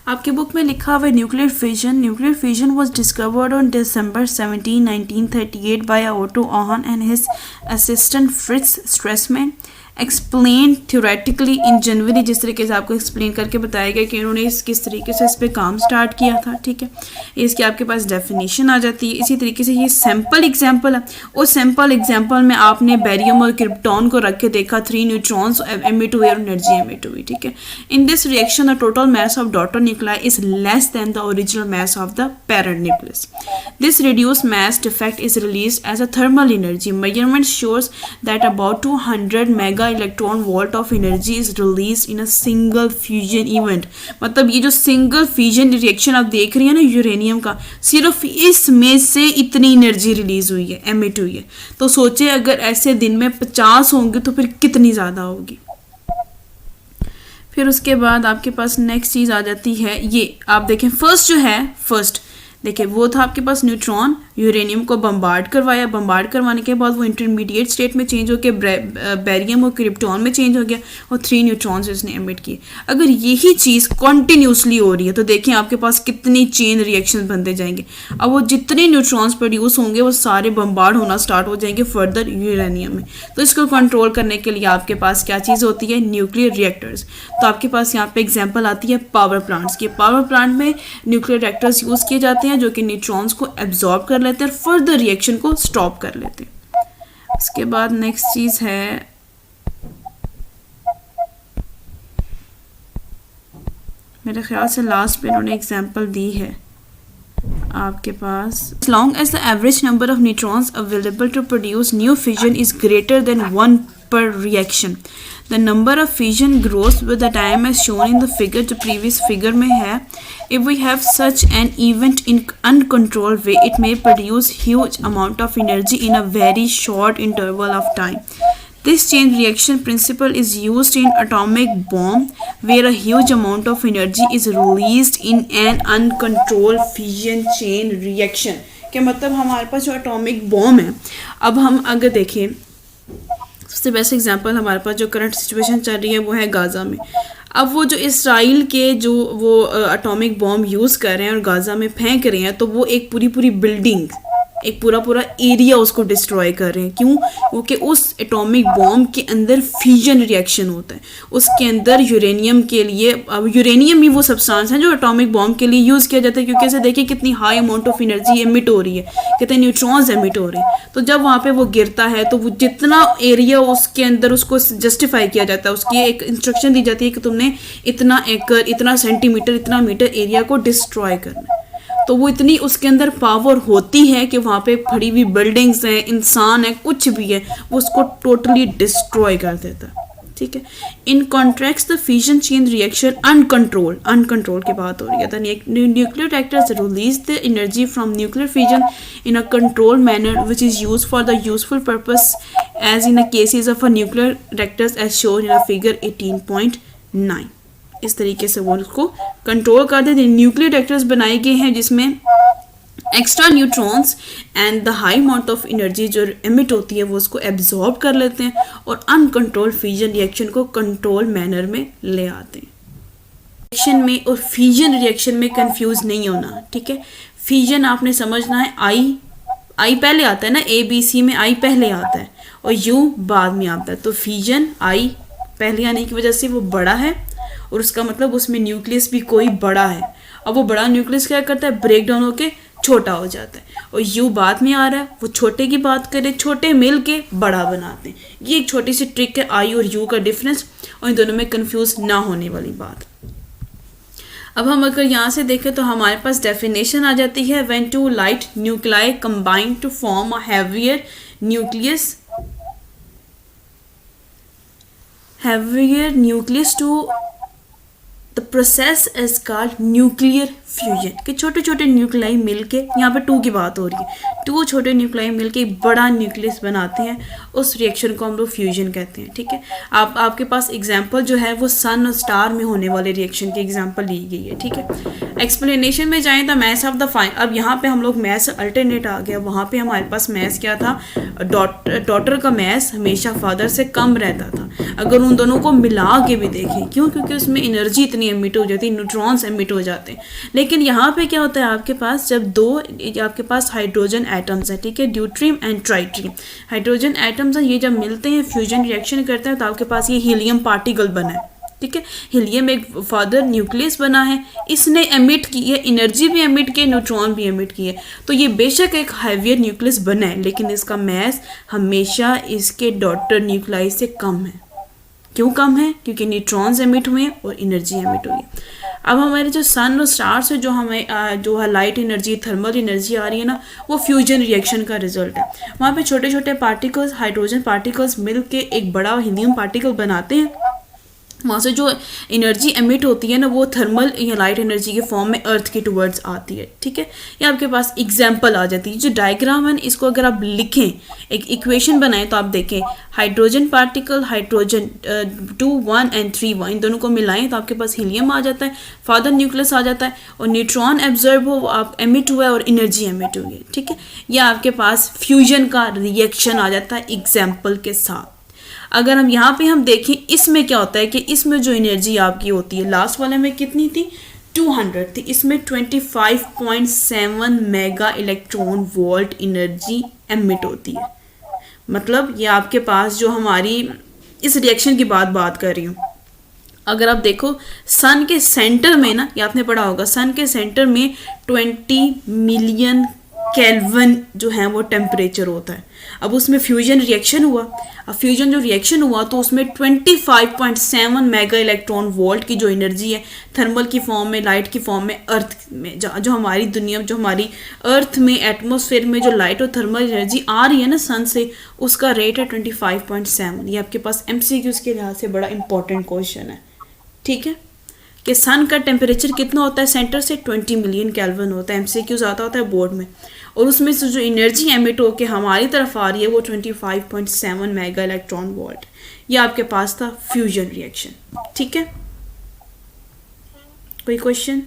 आपके बुक में लिखा हुआ है nuclear fission. Nuclear fission was discovered on December 17, 1938 by Otto Hahn and his assistant Fritz Strassmann. Explain theoretically in January. जिस तरीके से आपको एक्सप्लेन करके बताया गया कि उन्होंने किस तरीके से इस पर काम स्टार्ट किया था. ठीक है, इसकी आपके पास डेफिनेशन आ जाती है. इसी तरीके से ये सैम्पल एग्जाम्पल है. उस सैम्पल एग्जाम्पल में आपने बेरियम और क्रिप्टॉन को रख के देखा, 3 न्यूट्रॉन्स एमिट हुए और एनर्जी एमिट हुई. ठीक है, in this reaction the total mass of daughter nuclei is less than the original mass of the parent nucleus. This reduced mass defect is released as a thermal energy. Measurement shows that about 200 mega electron volt of energy is released in a single fusion event. मतलब ये जो single fusion reaction आप देख रही है ना uranium का, सिर्फ इसमें से इतनी एनर्जी रिलीज हुई है, एमिट हुई है. तो सोचे अगर ऐसे दिन में 50 होंगे तो फिर कितनी ज़्यादा होगी. फिर उसके बाद आपके पास नेक्स्ट चीज़ आ जाती है, ये आप देखें फर्स्ट जो है, फर्स्ट देखिए वो था आपके पास न्यूट्रॉन, यूरेनियम को बम्बार्ड करवाया. बम्बार्ड करवाने के बाद वो इंटरमीडिएट स्टेट में चेंज होकर बेरियम और क्रिप्टॉन में चेंज हो गया और 3 न्यूट्रॉन्स इसने एमिट किए. अगर यही चीज़ कॉन्टिन्यूसली हो रही है तो देखें आपके पास कितनी चेन रिएक्शन बनते जाएंगे. अब वो जितने न्यूट्रॉन्स प्रोड्यूस होंगे वो सारे बम्बार्ड होना स्टार्ट हो जाएंगे फर्दर यूरेनियम में. तो इसको कंट्रोल करने के लिए आपके पास क्या चीज़ होती है, न्यूक्लियर रिएक्टर्स. तो आपके पास यहाँ पे एग्जाम्पल आती है पावर प्लांट्स की. पावर प्लांट में न्यूक्लियर रिएक्टर्स यूज़ किए जाते हैं जो कि न्यूट्रॉन्स को एब्जॉर्ब कर लेते हैं और फर्दर रिएक्शन को स्टॉप कर लेते हैं. उसके बाद नेक्स्ट चीज है मेरे ख्याल से लास्ट पे उन्होंने एग्जांपल दी है आपके पास. as long as the average number of neutrons available to produce new fission is greater than 1 per reaction, the number of fission grows with the time as shown in the figure. जो previous figure में है, if we have such an event in uncontrolled way, it may produce huge amount of energy in a very short interval of time. This chain reaction principle is used in atomic bomb where a huge amount of energy is released in an uncontrolled fission chain reaction. क्या मतलब हमारे पास जो atomic bomb है, अब हम अगर देखें सबसे बेस्ट एग्जांपल हमारे पास जो करंट सिचुएशन चल रही है वो है गाज़ा में. अब वो जो इसराइल के जो वो एटॉमिक बॉम्ब यूज़ कर रहे हैं और गाज़ा में फेंक रहे हैं, तो वो एक पूरी बिल्डिंग, एक पूरा एरिया उसको डिस्ट्रॉय कर रहे हैं. क्यों? क्योंकि उस एटॉमिक बॉम्ब के अंदर फ्यूजन रिएक्शन होता है. उसके अंदर यूरेनियम के लिए, अब यूरेनियम ही वो सब्सटेंस है जो एटॉमिक बॉम्ब के लिए यूज़ किया जाता है. क्योंकि ऐसे देखिए कितनी high amount of energy emit हो रही है, कितने न्यूट्रॉन्स एमिट हो रहे हैं. तो जब वहाँ पे वो गिरता है तो वो जितना एरिया उसके अंदर उसको जस्टिफाई किया जाता है, उसकी एक इंस्ट्रक्शन दी जाती है कि तुमने इतना एकड़, इतना सेंटीमीटर, इतना मीटर एरिया को डिस्ट्रॉय करना है. तो वो इतनी उसके अंदर पावर होती है कि वहाँ पे खड़ी हुई बिल्डिंग्स हैं, इंसान है, कुछ भी है, वो उसको टोटली डिस्ट्रॉय कर देता है. ठीक है. In contrast the fusion chain reaction uncontrolled की बात हो रही है. The nuclear reactors release the energy from nuclear fusion in a control manner which is used for the useful purpose as in the cases of a nuclear reactors as shown in a figure 18.9. इस तरीके से वो उसको control कर देते हैं. Nuclear reactors बनाए गए हैं जिसमें extra neutrons and the high amount of energy जो एमिट होती है वो उसको एब्जॉर्ब कर लेते हैं और अनकंट्रोल फ्यूजन रिएक्शन को कंट्रोल मैनर में ले आते हैं. रिएक्शन में और फ्यूजन रिएक्शन में कंफ्यूज नहीं होना. ठीक है, फ्यूजन आपने समझना है, आई पहले आता है ना, ABC में आई पहले आता है और U बाद में आता है. तो फ्यूजन आई पहले आने की वजह से वो बड़ा है और उसका मतलब उसमें न्यूक्लियस भी कोई बड़ा है. अब वो बड़ा न्यूक्लियस क्या करता है, ब्रेक डाउन होके छोटा हो जाता है. और यू बाद में आ रहा है, वो छोटे की बात करें, छोटे मिल के बड़ा बनाते हैं. ये एक छोटी सी ट्रिक है आई और यू का डिफरेंस, और इन दोनों में कंफ्यूज ना होने वाली बात. अब हम अगर यहाँ से देखें तो हमारे पास डेफिनेशन आ जाती है, when two light nuclei combine to form a heavier nucleus to the process is called nuclear fusion. कि छोटे छोटे न्यूक्लियाई मिलके, यहाँ पे 2 की बात हो रही है, 2 छोटे न्यूक्लियाई मिलके बड़ा न्यूक्लियस बनाते हैं. उस रिएक्शन को हम लोग फ्यूजन कहते हैं. ठीक है, आपके पास एग्जांपल जो है वो सन और स्टार में होने वाले रिएक्शन की एग्जांपल ली गई है. ठीक है, एक्सप्लेनेशन में जाएँ तो मैथ ऑफ द फाइन, अब यहाँ पे हम लोग मैथ अल्टरनेट आ गया. वहाँ पे हमारे पास मैथ क्या था, डॉटर का मैथ हमेशा फादर से कम रहता था. अगर उन दोनों को मिला के भी देखें, क्यों? क्योंकि उसमें एनर्जी इतनी एमिट हो जाती है, न्यूट्रॉन्स एमिट हो जाते हैं। लेकिन यहाँ पे क्या होता है आपके पास, जब दो आपके पास हाइड्रोजन एटम्स हैं, ठीक है, ड्यूट्रियम एंड ट्राइट्रियम हाइड्रोजन एटम्स हैं, ये जब मिलते हैं फ्यूजन रिएक्शन करते हैं तो आपके पास ये हीलियम पार्टिकल बना है, ठीक है। हीलियम एक फर्दर न्यूक्लियस बना है, इसने एमिट की है, एनर्जी भी एमिट की है, न्यूट्रॉन भी एमिट की है। तो ये बेशक एक हैवियर न्यूक्लियस बना है, लेकिन इसका मैस हमेशा इसके डॉटर न्यूक्लाई से कम है। क्यों कम है? क्योंकि न्यूट्रॉन्स एमिट हुए हैं और एनर्जी एमिट हुई है। अब हमारे जो सन और स्टार्स है, जो हमें जो है लाइट एनर्जी, थर्मल एनर्जी आ रही है ना, वो फ्यूजन रिएक्शन का रिजल्ट है। वहाँ पे छोटे छोटे पार्टिकल्स, हाइड्रोजन पार्टिकल्स मिल के एक बड़ा हीलियम पार्टिकल बनाते हैं। वहाँ से जो एनर्जी एमिट होती है ना, वो थर्मल या लाइट एनर्जी के फॉर्म में अर्थ के टुवर्ड्स आती है, ठीक है। ये आपके पास एग्जाम्पल आ जाती है। जो डायग्राम है इसको अगर आप लिखें, एक इक्वेशन बनाएं, तो आप देखें हाइड्रोजन पार्टिकल, हाइड्रोजन 2 1 एंड 3 1, इन दोनों को मिलाएं तो आपके पास हीलियम आ जाता है, फादर न्यूक्लियस आ जाता है, और न्यूट्रॉन एब्जॉर्ब हो, आप एमिट हुआ है और एनर्जी एमिट हुई है, ठीक है। यह आपके पास फ्यूजन का रिएक्शन आ जाता है एग्जाम्पल के साथ। अगर हम यहाँ पे हम देखें, इसमें क्या होता है कि इसमें जो एनर्जी आपकी होती है, लास्ट वाले में कितनी थी, 200 थी, इसमें 25.7 mega electron volt energy emit होती है। मतलब ये आपके पास जो हमारी इस रिएक्शन की बात कर रही हूँ, अगर आप देखो सन के सेंटर में ना, ये आपने पढ़ा होगा, सन के सेंटर में 20 मिलियन केल्विन जो है वो टेम्परेचर होता है। अब उसमें फ्यूजन रिएक्शन हुआ, अब फ्यूजन जो रिएक्शन हुआ तो उसमें 25.7 मेगा इलेक्ट्रॉन वोल्ट की जो एनर्जी है, थर्मल की फॉर्म में, लाइट की फॉर्म में, अर्थ में, जो हमारी दुनिया, जो हमारी अर्थ में एटमॉस्फेयर में जो लाइट और थर्मल एनर्जी आ रही है ना सन से, उसका रेट है 25.7। ये आपके पास MCQs के लिहाज से बड़ा इंपॉर्टेंट क्वेश्चन है, ठीक है, कि सन का टेम्परेचर कितना होता है सेंटर से, 20 मिलियन केल्विन होता है। MCQs आता होता है बोर्ड में, और उसमें से जो एनर्जी एमिट होकर हमारी तरफ आ रही है वो 25.7 मेगा इलेक्ट्रॉन वोल्ट। ये आपके पास था फ्यूजन रिएक्शन, ठीक है। कोई क्वेश्चन?